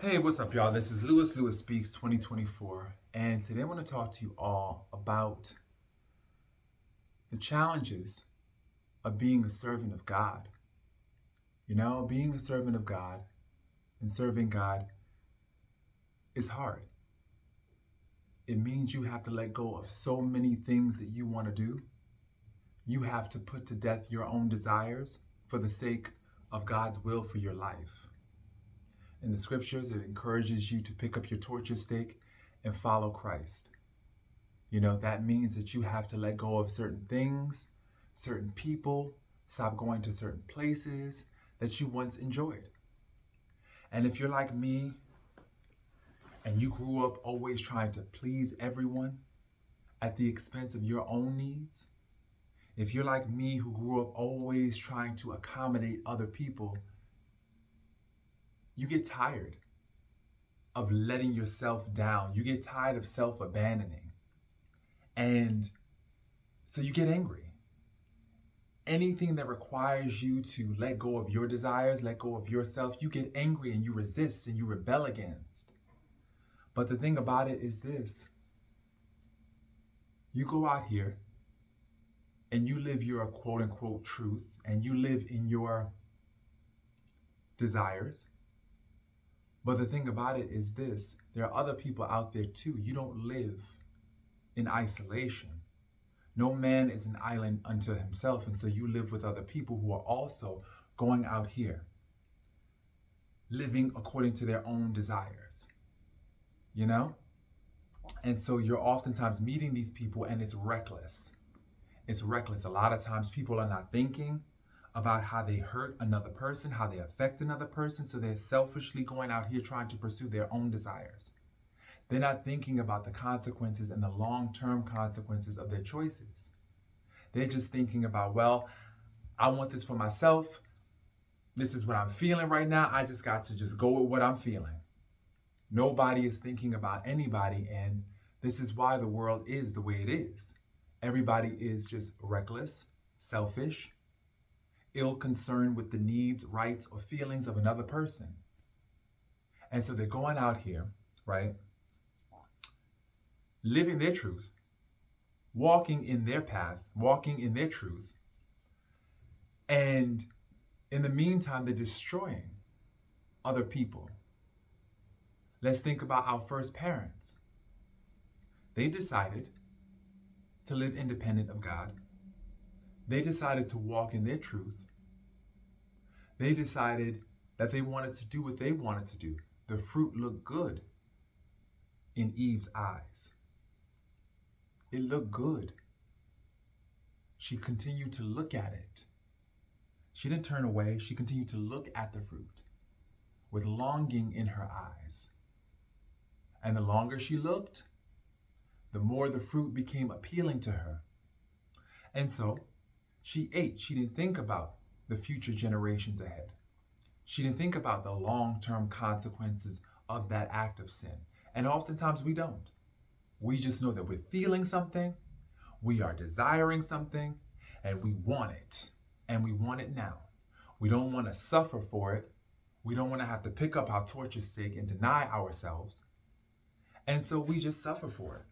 Hey, what's up, y'all? This is Lewis Speaks 2024, and today I want to talk to you all about the challenges of being a servant of God. You know, being a servant of God and serving God is hard. It means you have to let go of so many things that you want to do. You have to put to death your own desires for the sake of God's will for your life. In the scriptures, it encourages you to pick up your torch stake and follow Christ. You know, that means that you have to let go of certain things, certain people, stop going to certain places that you once enjoyed. And if you're like me and you grew up always trying to please everyone at the expense of your own needs, if you're like me who grew up always trying to accommodate other people, you get tired of letting yourself down. You get tired of self-abandoning. And so you get angry. Anything that requires you to let go of your desires, let go of yourself, you get angry and you resist and you rebel against. But the thing about it is this: you go out here and you live your quote unquote truth and you live in your desires. But the thing about it is this: there are other people out there too. You don't live in isolation. No man is an island unto himself, and so you live with other people who are also going out here, living according to their own desires, you know? And so you're oftentimes meeting these people and it's reckless. It's reckless. A lot of times people are not thinking about how they hurt another person, how they affect another person, so they're selfishly going out here trying to pursue their own desires. They're not thinking about the consequences and the long-term consequences of their choices. They're just thinking about, well, I want this for myself. This is what I'm feeling right now. I just got to just go with what I'm feeling. Nobody is thinking about anybody, and this is why the world is the way it is. Everybody is just reckless, selfish, ill-concerned with the needs, rights, or feelings of another person. And so they're going out here, right, living their truth, walking in their path, walking in their truth, and in the meantime, they're destroying other people. Let's think about our first parents. They decided to live independent of God. They decided to walk in their truth. They decided that they wanted to do what they wanted to do. The fruit looked good in Eve's eyes. It looked good. She continued to look at it. She didn't turn away. She continued to look at the fruit with longing in her eyes. And the longer she looked, the more the fruit became appealing to her. And so she ate. She didn't think about the future generations ahead. She didn't think about the long-term consequences of that act of sin. And oftentimes we don't. We just know that we're feeling something, we are desiring something, and we want it. And we want it now. We don't want to suffer for it. We don't want to have to pick up our torch's sake and deny ourselves. And so we just suffer for it.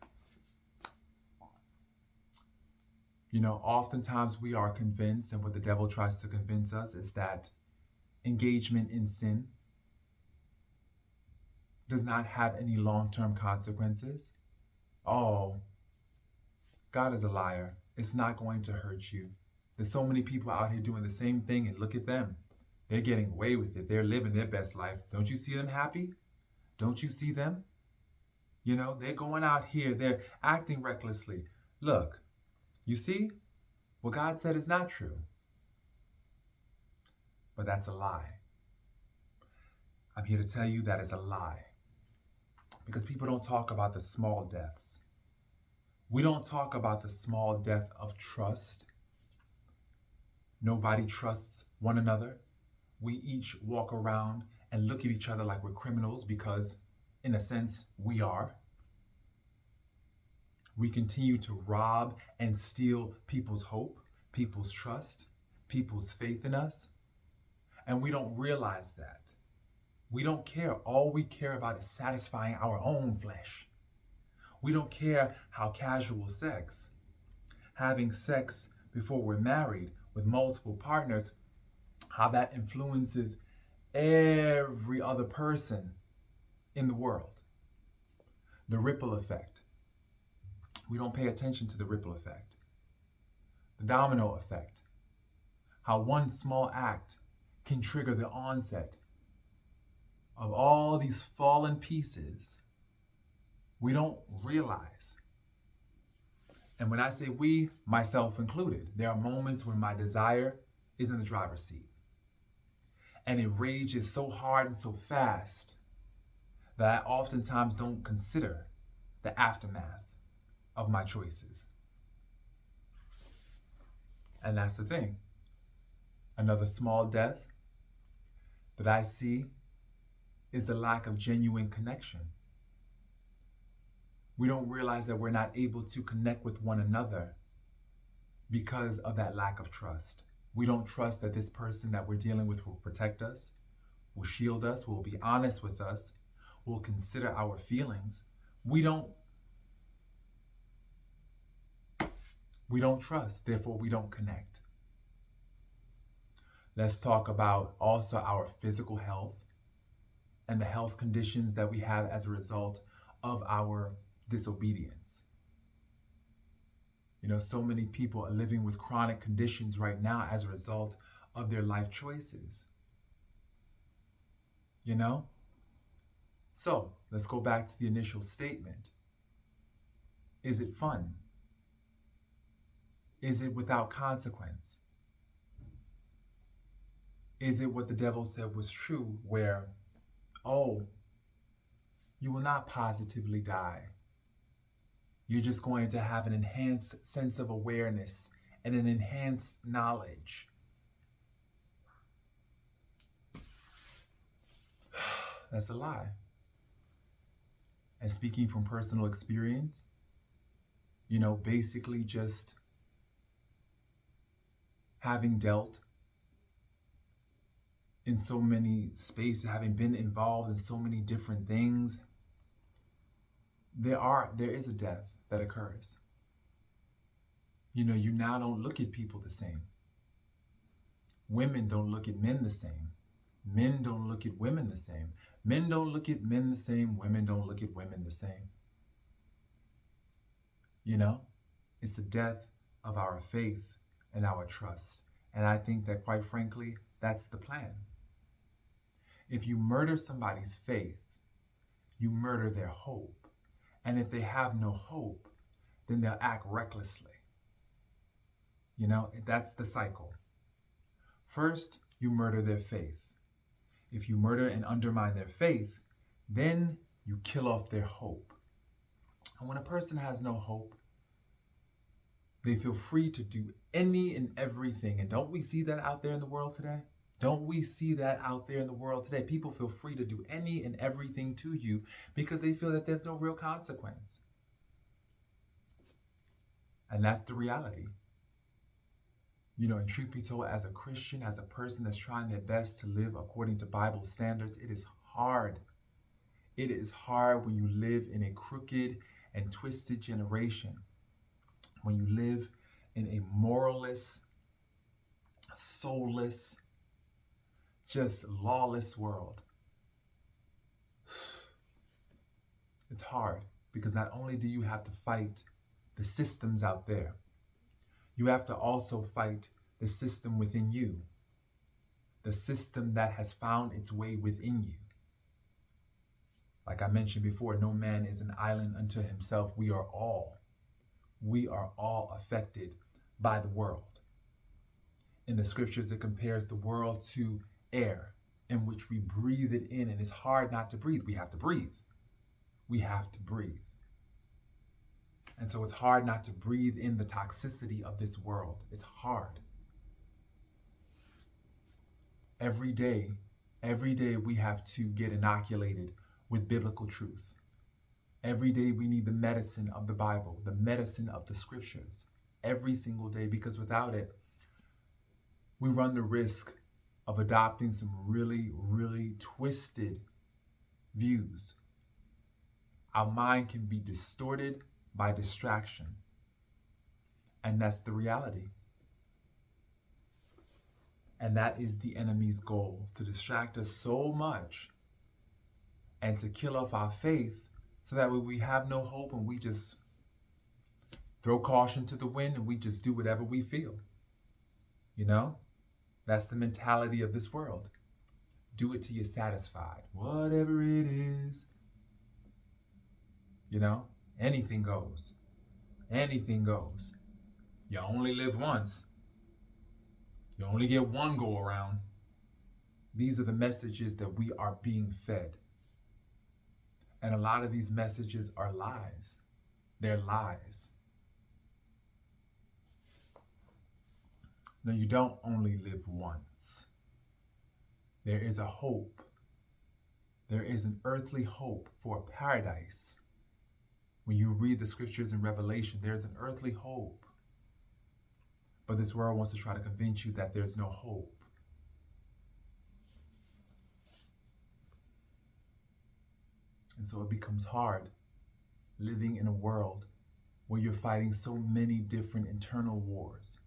You know, oftentimes we are convinced, and what the devil tries to convince us is that engagement in sin does not have any long-term consequences. Oh, God is a liar. It's not going to hurt you. There's so many people out here doing the same thing, and look at them. They're getting away with it. They're living their best life. Don't you see them happy? Don't you see them? You know, they're going out here. They're acting recklessly. Look, you see? What God said is not true. But that's a lie. I'm here to tell you that is a lie. Because people don't talk about the small deaths. We don't talk about the small death of trust. Nobody trusts one another. We each walk around and look at each other like we're criminals because, in a sense, we are. We continue to rob and steal people's hope, people's trust, people's faith in us. And we don't realize that. We don't care. All we care about is satisfying our own flesh. We don't care how casual sex, having sex before we're married with multiple partners, how that influences every other person in the world. The ripple effect. We don't pay attention to the ripple effect. The domino effect. How one small act can trigger the onset of all these fallen pieces we don't realize. And when I say we, myself included, there are moments when my desire is in the driver's seat. And it rages so hard and so fast that I oftentimes don't consider the aftermath of my choices. And that's the thing. Another small death that I see is the lack of genuine connection. We don't realize that we're not able to connect with one another because of that lack of trust. We don't trust that this person that we're dealing with will protect us, will shield us, will be honest with us, will consider our feelings. We don't trust, therefore we don't connect. Let's talk about also our physical health and the health conditions that we have as a result of our disobedience. You know, so many people are living with chronic conditions right now as a result of their life choices. You know? So, let's go back to the initial statement. Is it fun? Is it without consequence? Is it what the devil said was true, where, oh, you will not positively die. You're just going to have an enhanced sense of awareness and an enhanced knowledge. That's a lie. And speaking from personal experience, you know, basically just having dealt in so many spaces, having been involved in so many different things, there is a death that occurs. You know, you now don't look at people the same. Women don't look at men the same. Men don't look at women the same. Men don't look at men the same. Women don't look at women the same. You know, it's the death of our faith and our trust. And I think that, quite frankly, that's the plan. If you murder somebody's faith, you murder their hope. And if they have no hope, then they'll act recklessly. You know, that's the cycle. First, you murder their faith. If you murder and undermine their faith, then you kill off their hope. And when a person has no hope, they feel free to do any and everything. And don't we see that out there in the world today? Don't we see that out there in the world today? People feel free to do any and everything to you because they feel that there's no real consequence. And that's the reality. You know, and truth be told, as a Christian, as a person that's trying their best to live according to Bible standards, it is hard. It is hard when you live in a crooked and twisted generation. When you live in a moralless, soulless, just lawless world. It's hard because not only do you have to fight the systems out there, you have to also fight the system within you, the system that has found its way within you. Like I mentioned before, no man is an island unto himself. We are all affected by the world. In the scriptures, it compares the world to air in which we breathe it in, and it's hard not to breathe. We have to breathe. We have to breathe. And so it's hard not to breathe in the toxicity of this world. It's hard. Every day we have to get inoculated with biblical truth. Every day we need the medicine of the Bible, the medicine of the scriptures, every single day, because without it, we run the risk of adopting some really, really twisted views. Our mind can be distorted by distraction. And that's the reality. And that is the enemy's goal, to distract us so much and to kill off our faith so that way we have no hope and we just throw caution to the wind and we just do whatever we feel. You know? That's the mentality of this world. Do it till you're satisfied. Whatever it is. You know? Anything goes. Anything goes. You only live once. You only get one go around. These are the messages that we are being fed. And a lot of these messages are lies. They're lies. No, you don't only live once. There is a hope. There is an earthly hope for a paradise. When you read the scriptures in Revelation, there's an earthly hope. But this world wants to try to convince you that there's no hope. And so it becomes hard living in a world where you're fighting so many different internal wars,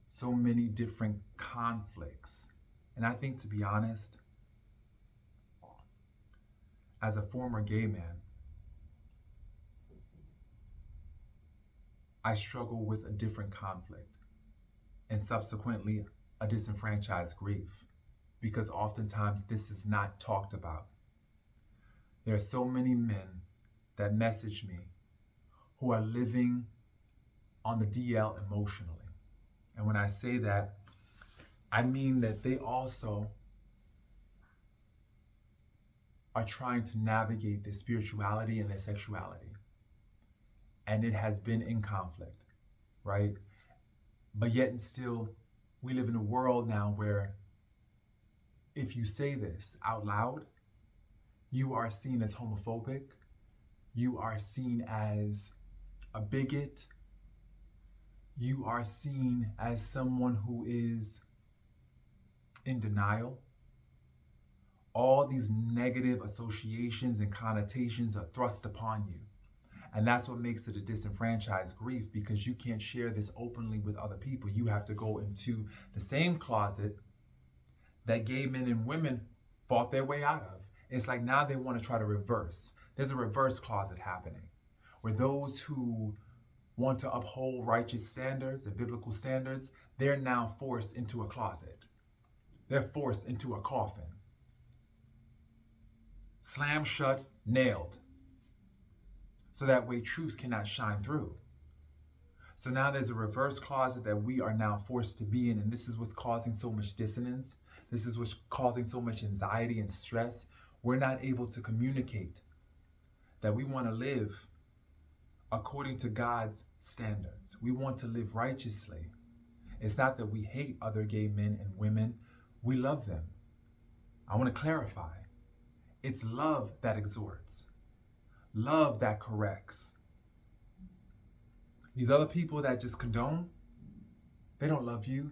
so many different conflicts. And I think, to be honest, as a former gay man, I struggle with a different conflict and subsequently a disenfranchised grief, because oftentimes this is not talked about. There are so many men that message me who are living on the DL emotionally. And when I say that, I mean that they also are trying to navigate their spirituality and their sexuality. And it has been in conflict, right? But yet and still, we live in a world now where if you say this out loud, you are seen as homophobic, you are seen as a bigot, you are seen as someone who is in denial. All these negative associations and connotations are thrust upon you. And that's what makes it a disenfranchised grief, because you can't share this openly with other people. You have to go into the same closet that gay men and women fought their way out of. It's like now they want to try to reverse. There's a reverse closet happening where those who want to uphold righteous standards and biblical standards, they're now forced into a closet. They're forced into a coffin. Slam shut, nailed. So that way truth cannot shine through. So now there's a reverse closet that we are now forced to be in, and this is what's causing so much dissonance. This is what's causing so much anxiety and stress. We're not able to communicate that we want to live according to God's standards. We want to live righteously. It's not that we hate other gay men and women. We love them. I want to clarify. It's love that exhorts. Love that corrects. These other people that just condone, they don't love you.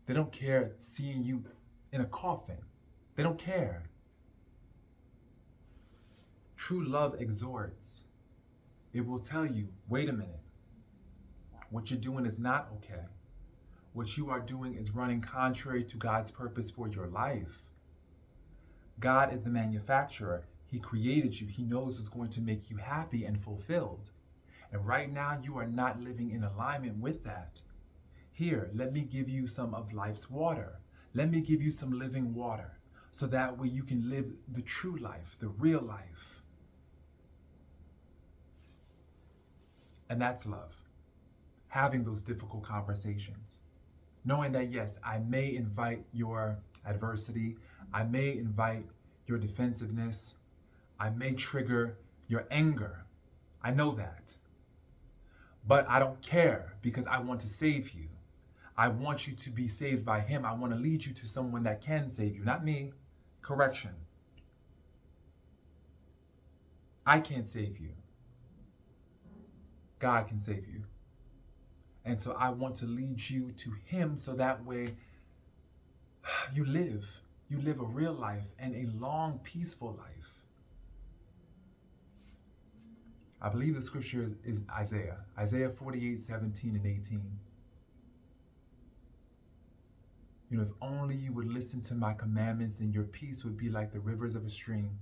They don't care seeing you in a coffin. They don't care. True love exhorts. It will tell you, wait a minute. What you're doing is not okay. What you are doing is running contrary to God's purpose for your life. God is the manufacturer. He created you. He knows what's going to make you happy and fulfilled. And right now you are not living in alignment with that. Here, let me give you some of life's water. Let me give you some living water, so that way you can live the true life, the real life. And that's love. Having those difficult conversations. Knowing that, yes, I may invite your adversity. I may invite your defensiveness. I may trigger your anger. I know that. But I don't care, because I want to save you. I want you to be saved by Him. I want to lead you to someone that can save you, not me. Correction. I can't save you. God can save you. And so I want to lead you to Him, so that way you live a real life and a long, peaceful life. I believe the scripture is Isaiah 48, 17 and 18. If only you would listen to my commandments, then your peace would be like the rivers of a stream.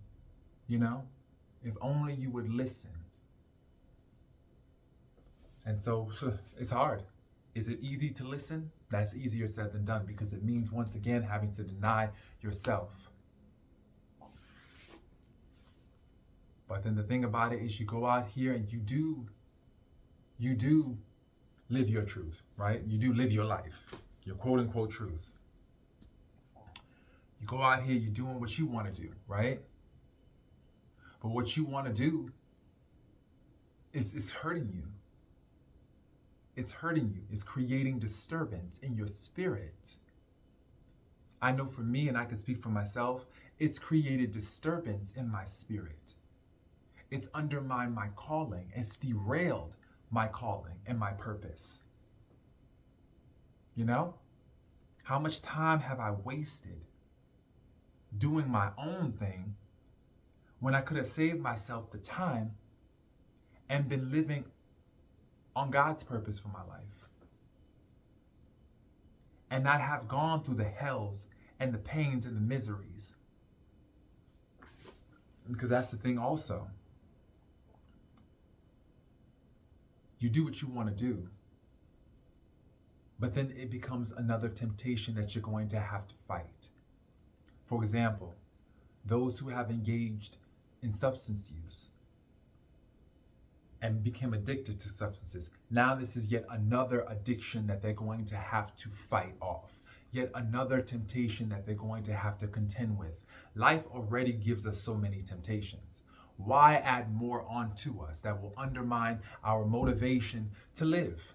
If only you would listen. And so it's hard. Is it easy to listen? That's easier said than done, because it means, once again, having to deny yourself. But then the thing about it is, you go out here and you do live your truth, right? You do live your life, your quote unquote truth. You go out here, you're doing what you want to do, right? But what you want to do is hurting you. It's hurting you. It's creating disturbance in your spirit. I know for me, and I can speak for myself, it's created disturbance in my spirit. It's undermined my calling. It's derailed my calling and my purpose. How much time have I wasted doing my own thing when I could have saved myself the time and been living on God's purpose for my life, and not have gone through the hells and the pains and the miseries? Because that's the thing also. You do what you want to do, but then it becomes another temptation that you're going to have to fight. For example, those who have engaged in substance use and became addicted to substances. Now this is yet another addiction that they're going to have to fight off. Yet another temptation that they're going to have to contend with. Life already gives us so many temptations. Why add more onto us that will undermine our motivation to live?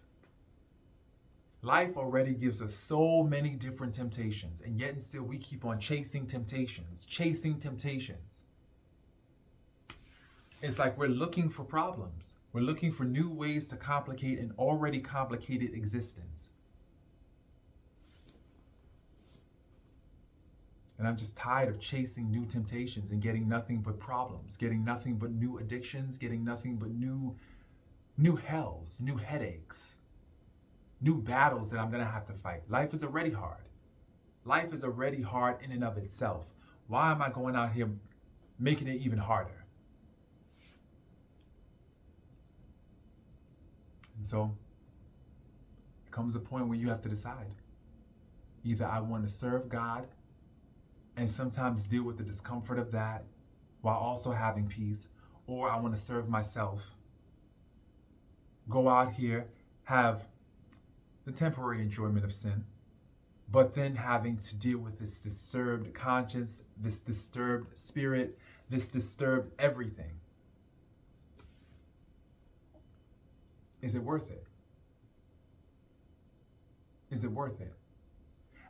Life already gives us so many different temptations, and yet and still we keep on chasing temptations. It's like we're looking for problems. We're looking for new ways to complicate an already complicated existence. And I'm just tired of chasing new temptations and getting nothing but problems, getting nothing but new addictions, getting nothing but new hells, new headaches, new battles that I'm going to have to fight. Life is already hard. Life is already hard in and of itself. Why am I going out here making it even harder? And so it comes a point where you have to decide. Either I want to serve God and sometimes deal with the discomfort of that while also having peace, or I want to serve myself, go out here, have the temporary enjoyment of sin, but then having to deal with this disturbed conscience, this disturbed spirit, this disturbed everything. Is it worth it? Is it worth it?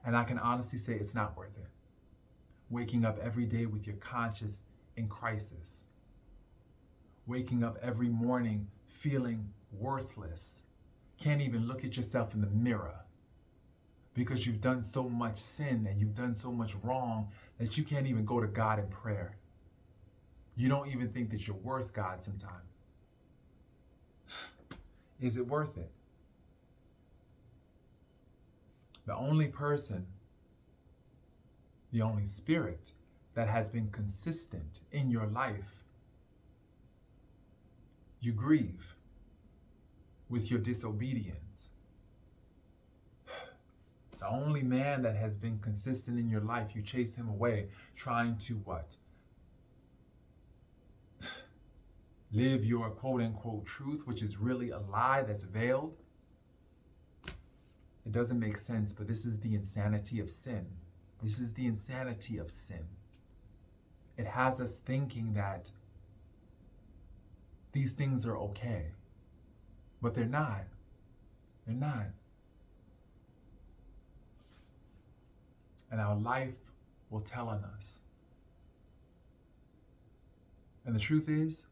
And I can honestly say it's not worth it. Waking up every day with your conscience in crisis. Waking up every morning feeling worthless. Can't even look at yourself in the mirror because you've done so much sin and you've done so much wrong that you can't even go to God in prayer. You don't even think that you're worth God sometimes. Is it worth it? The only person, the only spirit that has been consistent in your life, you grieve with your disobedience. The only man that has been consistent in your life, you chase him away, trying to what? Live your quote-unquote truth, which is really a lie that's veiled. It doesn't make sense, but this is the insanity of sin. This is the insanity of sin. It has us thinking that these things are okay, but they're not. They're not. And our life will tell on us. And the truth is,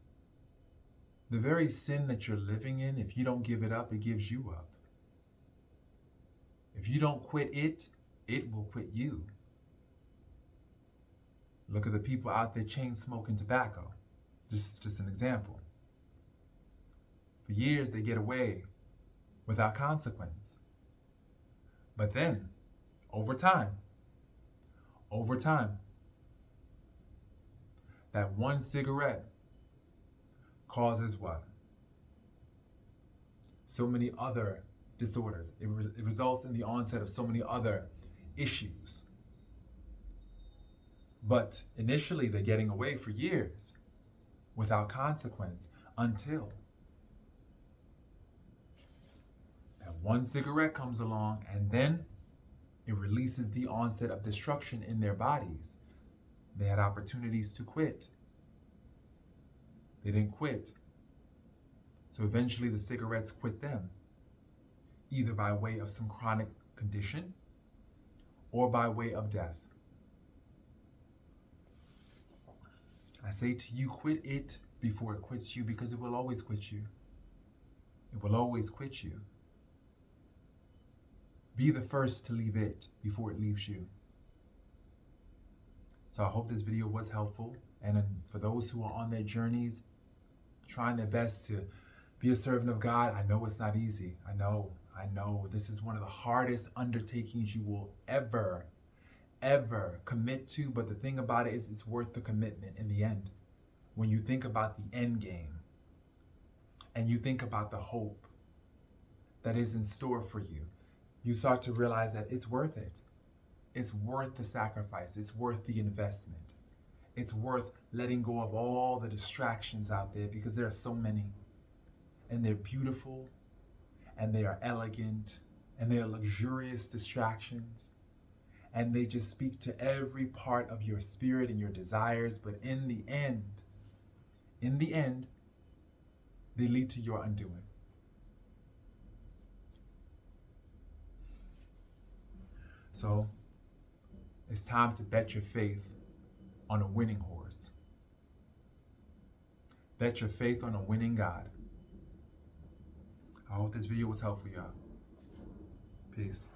the very sin that you're living in, if you don't give it up, it gives you up. If you don't quit it, it will quit you. Look at the people out there chain smoking tobacco. This is just an example. For years, they get away without consequence. But then, over time, that one cigarette causes what? So many other disorders. It results in the onset of so many other issues. But initially, they're getting away for years without consequence until that one cigarette comes along, and then it releases the onset of destruction in their bodies. They had opportunities to quit. They didn't quit. So eventually the cigarettes quit them, either by way of some chronic condition or by way of death. I say to you, quit it before it quits you, because it will always quit you. It will always quit you. Be the first to leave it before it leaves you. So I hope this video was helpful. And for those who are on their journeys, trying their best to be a servant of God, I know it's not easy. I know this is one of the hardest undertakings you will ever commit to. But the thing about it is, it's worth the commitment in the end. When you think about the end game and you think about the hope that is in store for you, you start to realize that it's worth it. It's worth the sacrifice. It's worth the investment. It's worth letting go of all the distractions out there, because there are so many. And they're beautiful, and they are elegant, and they are luxurious distractions. And they just speak to every part of your spirit and your desires. But in the end, they lead to your undoing. So it's time to bet your faith on a winning horse. Bet your faith on a winning God. I hope this video was helpful, y'all. Peace.